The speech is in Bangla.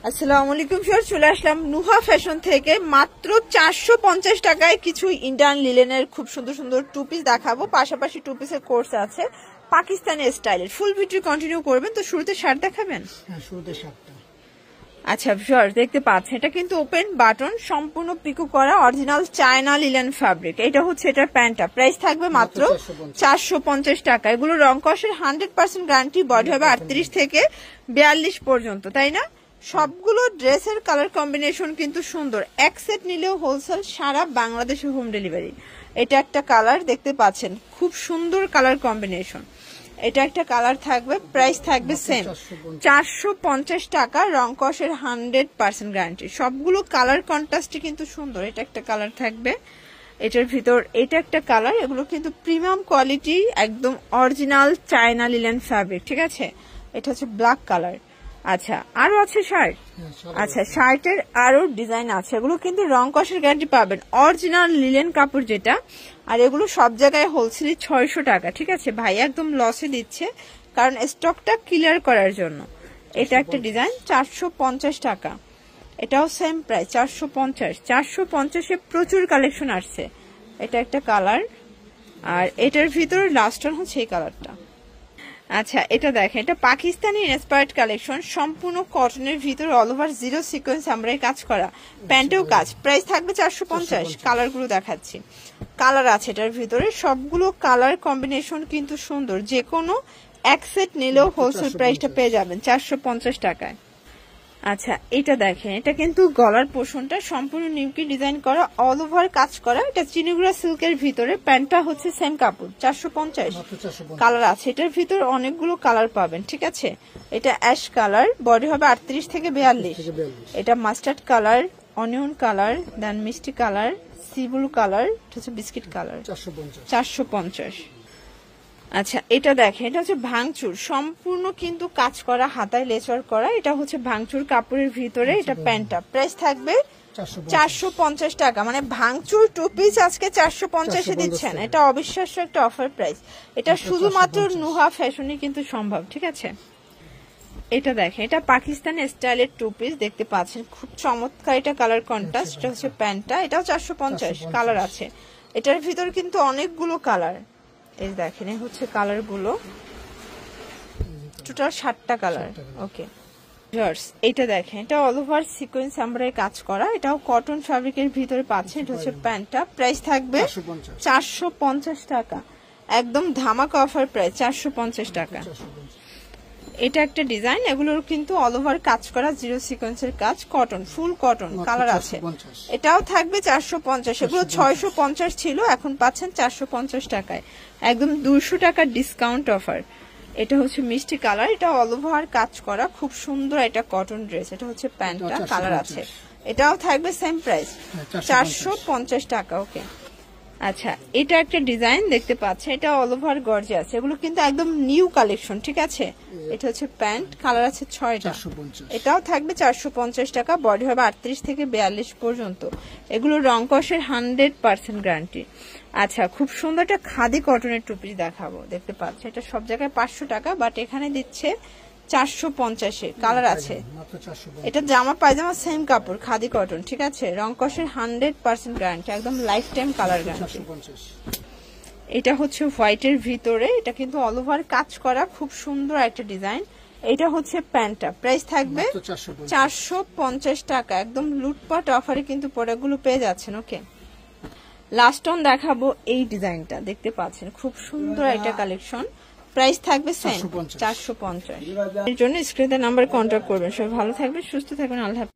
আসসালামু আলাইকুম ফিয়ার, চলে আসলাম নুহা ফ্যাশন থেকে। মাত্র 450 টাকায় কিছু ইন্ডিয়ান লিলেনের খুব সুন্দর সুন্দর টু পিস দেখাবো। পাশাপাশি টু পিসের কোর্স আছে পাকিস্তানি স্টাইলের। ফুল ভিডিও কন্টিনিউ করবেন। তো শুরুতে শার্ট দেখাবেন? হ্যাঁ, শুরুতে শার্টটা। আচ্ছা ফিয়ার, দেখতে পাচ্ছেন এটা কিন্তু ওপেন বাটন, সম্পূর্ণ পিকো করা, অরিজিনাল চায়না লিলেন ফ্যাব্রিক। এটা হচ্ছে এটার প্যান্টটা। প্রাইস থাকবে মাত্র 450 টাকা। এগুলো রং কষের 100% গ্যারান্টি। বডি হবে 38 থেকে 42 পর্যন্ত, তাই না? সবগুলো ড্রেসের কালার কম্বিনেশন কিন্তু সুন্দর। এক সেট নিলেও হোলসেল সারা বাংলাদেশে হোম ডেলিভারি। এটা একটা কালার দেখতে পাচ্ছেন, খুব সুন্দর কালার কম্বিনেশন। এটা একটা কালার থাকবে, প্রাইস থাকবে সেম 450 টাকা। রং কষের 100% গ্যারান্টি। সবগুলো কালার কন্ট্রাস্টে কিন্তু সুন্দর। এটা একটা কালার থাকবে, এটার ভিতর এটা একটা কালার। এগুলো কিন্তু প্রিমিয়াম কোয়ালিটি, একদম অরিজিনাল চায়না লিলেন ফ্যাব্রিক, ঠিক আছে? এটা হচ্ছে ব্ল্যাক কালার। আচ্ছা, আরো আছে শার্ট। আচ্ছা, শার্টের আরো ডিজাইন আছে। এগুলো কিন্তু রং কষের গ্যারান্টি পাবেন, অরিজিনাল লিলেন কাপড় যেটা। আর এগুলো সব জায়গায় হোলসেলে 600 টাকা, ঠিক আছে? ভাই একদম লসে দিচ্ছে, কারণ স্টকটা ক্লিয়ার করার জন্য। এটা একটা ডিজাইন 450 টাকা। এটাও সেম প্রাইস 450। 450-এ প্রচুর কালেকশন আসছে। এটা একটা কালার, আর এটার ভিতর লাস্ট ওয়ান হচ্ছে এই কালারটা। আচ্ছা, এটা দেখেন, এটা পাকিস্তানি ইন্সপায়ার্ড কালেকশন, সম্পূর্ণ কটনের ভিতরে অল ওভার জিরো সিকোয়েন্স আমরা কাজ করা, প্যান্টেও কাজ। প্রাইস থাকবে 450। কালারগুলো দেখাচ্ছি, কালার আছে এটার ভিতরে। সবগুলো কালার কম্বিনেশন কিন্তু সুন্দর। যে কোনো এক সেট নিলেও হোলসেল প্রাইসটা পেয়ে যাবেন 450 টাকায়। আচ্ছা, এটা দেখেন, এটা কিন্তু গলার পোর্শনটা সম্পূর্ণ নিমকি ডিজাইন করা, অল ওভার কাজ করা। এটা চিনিগুড়া সিল্কের ভিতরে, প্যান্টটা হচ্ছে সেম কাপড়। 450 কালার আছে এটার ভিতর, অনেকগুলো কালার পাবেন, ঠিক আছে? এটা অ্যাশ কালার, বডি হবে 38 থেকে 42। এটা মাস্টার্ড কালার, অনিয়ন কালার, দেন মিষ্টি কালার, সি ব্লু কালার, এটা হচ্ছে বিস্কিট কালার। 450। আচ্ছা, এটা দেখেন, এটা হচ্ছে ভাঙচুর, সম্পূর্ণ কিন্তু কাজ করা, হাতায় লেচর করা। এটা হচ্ছে ভাঙচুর কাপড়ের ভিতরে। এটা প্যান্টটা। প্রাইস থাকবে 450 টাকা। মানে ভাঙচুর টু পিস আজকে 450-এ দিচ্ছেন। এটা অবিশ্বাস্য একটা অফার প্রাইস। এটা শুধুমাত্র নুহা ফ্যাশনে কিন্তু সম্ভব, ঠিক আছে? এটা দেখেন, এটা পাকিস্তানি স্টাইলের টু পিস দেখতে পাচ্ছেন, খুব চমৎকার। এটা কালার কন্ট্রাস্ট। এটা হচ্ছে প্যান্টটা। এটাও 450 কালার আছে। এটার ভিতর কিন্তু অনেকগুলো কালার। এই দেখেন, এই হচ্ছে কালার গুলো, টোটাল 7টা কালার। ওকে ভিউয়ার্স, এটা দেখেন, এটা অল ওভার সিকোয়েন্স আমরা কাজ করা। এটাও কটন ফ্যাব্রিকের ভিতরে পাচ্ছেন। এটা হচ্ছে প্যান্টটা। প্রাইস থাকবে 450 টাকা। একদম ধামাকা অফার প্রাইস 450 টাকা। এটা একটা ডিজাইন, এগুলোর কিন্তু অল ওভার কাজ করা, জিরো সিকোয়েন্সের কাজ, কটন, ফুল কটন, কালার আছে। এটাও থাকবে 450। এগুলো 650 ছিল, এখন পাচ্ছেন 450 টাকায়, একদম 200 টাকার ডিসকাউন্ট অফার। এটা হচ্ছে মিষ্টি কালার, এটা অল ওভার কাজ করা, খুব সুন্দর। এটা কটন ড্রেস। এটা হচ্ছে প্যান্টটা, কালার আছে। এটাও থাকবে সেম প্রাইস 450 টাকা। ওকে, আচ্ছা, এটা একটা ডিজাইন দেখতে পাচ্ছেন, এটা অল ওভার গর্জিয়াস। এগুলো কিন্তু একদম নিউ কালেকশন, ঠিক আছে? এটা হচ্ছে প্যান্ট, কালার আছে 6টা। এটাও থাকবে 450 টাকা। বডি হবে 38 থেকে 42 পর্যন্ত। এগুলো রং কষের 100% গ্যারান্টি। আচ্ছা, খুব সুন্দর একটা খাদি কটনের টু পিস দেখাবো। দেখতে পাচ্ছেন, এটা সব জায়গায় 500 টাকা, বাট এখানে দিচ্ছে 450-এ। কালার আছে। এটা জামা পায়জামা সেম কাপড়, খাদি কটন, ঠিক আছে? রং কষের 100% গ্যারান্টি, একদম লাইফ টাইম কালার গ্যারান্টি। এটা হচ্ছে হোয়াইটের ভিতরে, এটা কিন্তু অল ওভার কাজ করা, খুব সুন্দর একটা ডিজাইন। এটা হচ্ছে প্যান্টটা। প্রাইস থাকবে 450 টাকা। একদম লুটপাট অফারে কিন্তু প্রোডাক্টগুলো পেয়ে যাচ্ছেন। ওকে, লাস্ট অন দেখাবো এই ডিজাইনটা। দেখতে পাচ্ছেন, খুব সুন্দর একটা কালেকশন। প্রাইস থাকবে সেম 450। এর জন্য স্ক্রিনে নাম্বার কন্ট্যাক্ট করবেন। সবাই ভালো থাকবেন, সুস্থ থাকবেন। আল্লাহ হাফেজ।